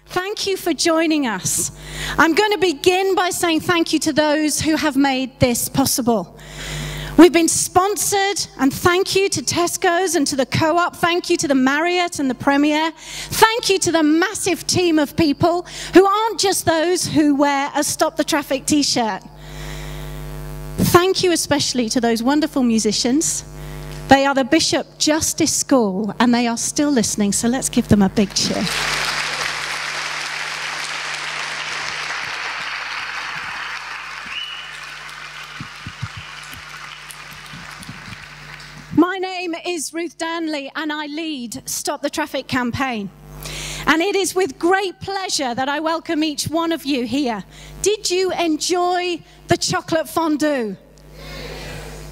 Thank you for joining us. I'm going to begin by saying thank you to those who have made this possible. We've been sponsored, and thank you to Tesco's and to the Co-op. Thank you to the Marriott and the Premier. Thank you to the massive team of people who aren't just those who wear a Stop the Traffic t-shirt. Thank you especially to those wonderful musicians. They are the Bishop Justice School, and they are still listening, so let's give them a big cheer. My name is Ruth Dearnley, and I lead Stop the Traffic campaign. And it is with great pleasure that I welcome each one of you here. Did you enjoy the chocolate fondue?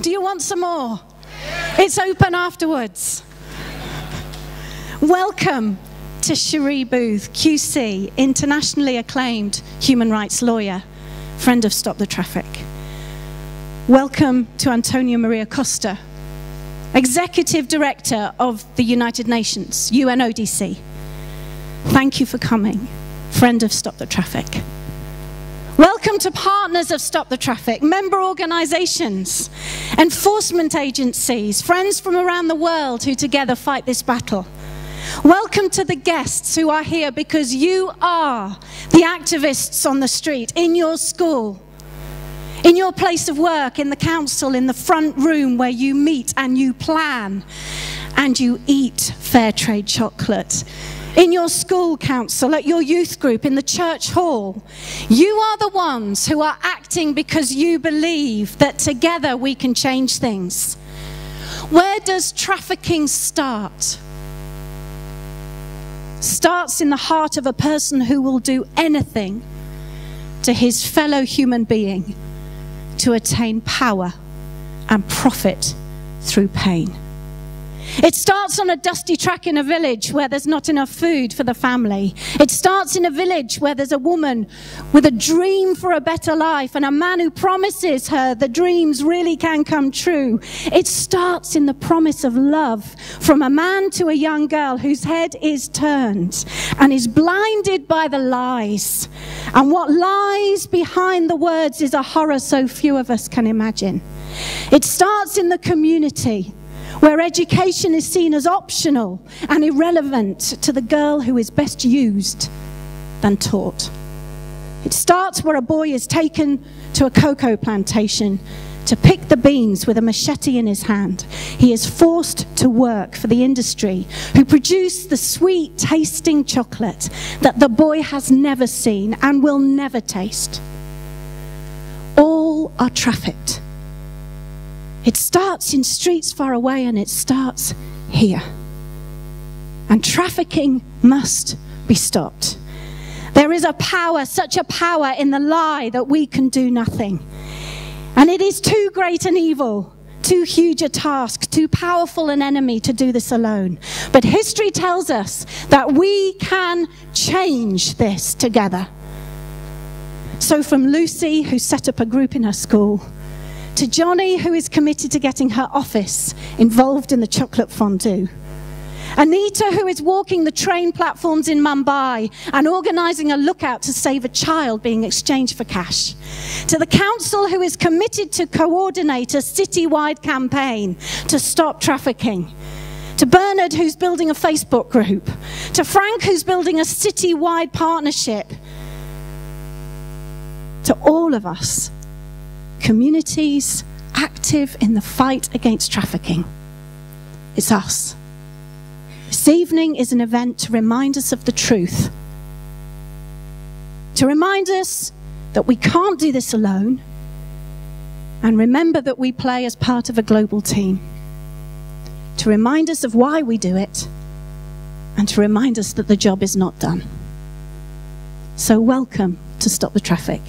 Do you want some more? It's open afterwards. Welcome to Cherie Booth, QC, internationally acclaimed human rights lawyer, friend of Stop the Traffic. Welcome to Antonio Maria Costa, Executive Director of the United Nations, UNODC. Thank you for coming, friend of Stop the Traffic. Welcome to partners of Stop the Traffic, member organizations, enforcement agencies, friends from around the world who together fight this battle. Welcome to the guests who are here because you are the activists on the street, in your school, in your place of work, in the council, in the front room where you meet and you plan and you eat fair trade chocolate. In your school council, at your youth group, in the church hall. You are the ones who are acting because you believe that together we can change things. Where does trafficking start? Starts in the heart of a person who will do anything to his fellow human being to attain power and profit through pain. It starts on a dusty track in a village where there's not enough food for the family. It starts in a village where there's a woman with a dream for a better life and a man who promises her the dreams really can come true. It starts in the promise of love from a man to a young girl whose head is turned and is blinded by the lies. And what lies behind the words is a horror so few of us can imagine. It starts in the community, where education is seen as optional and irrelevant to the girl who is best used than taught. It starts where a boy is taken to a cocoa plantation to pick the beans with a machete in his hand. He is forced to work for the industry who produce the sweet tasting chocolate that the boy has never seen and will never taste. All are trafficked. It starts in streets far away, and it starts here. And trafficking must be stopped. There is a power, such a power in the lie that we can do nothing. And it is too great an evil, too huge a task, too powerful an enemy to do this alone. But history tells us that we can change this together. So from Lucy, who set up a group in her school, to Johnny, who is committed to getting her office involved in the chocolate fondue. Anita, who is walking the train platforms in Mumbai and organizing a lookout to save a child being exchanged for cash. To the council, who is committed to coordinate a citywide campaign to stop trafficking. To Bernard, who's building a Facebook group. To Frank, who's building a citywide partnership. To all of us, communities active in the fight against trafficking. It's us. This evening is an event to remind us of the truth. To remind us that we can't do this alone. And remember that we play as part of a global team. To remind us of why we do it. And to remind us that the job is not done. So welcome to Stop the Traffic.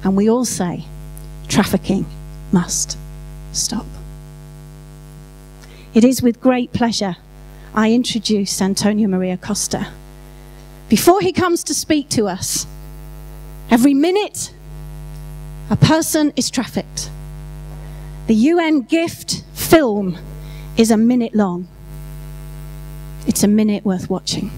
And we all say, trafficking must stop. It is with great pleasure I introduce Antonio Maria Costa. Before he comes to speak to us, every minute a person is trafficked. The UN gift film is a minute long. It's a minute worth watching.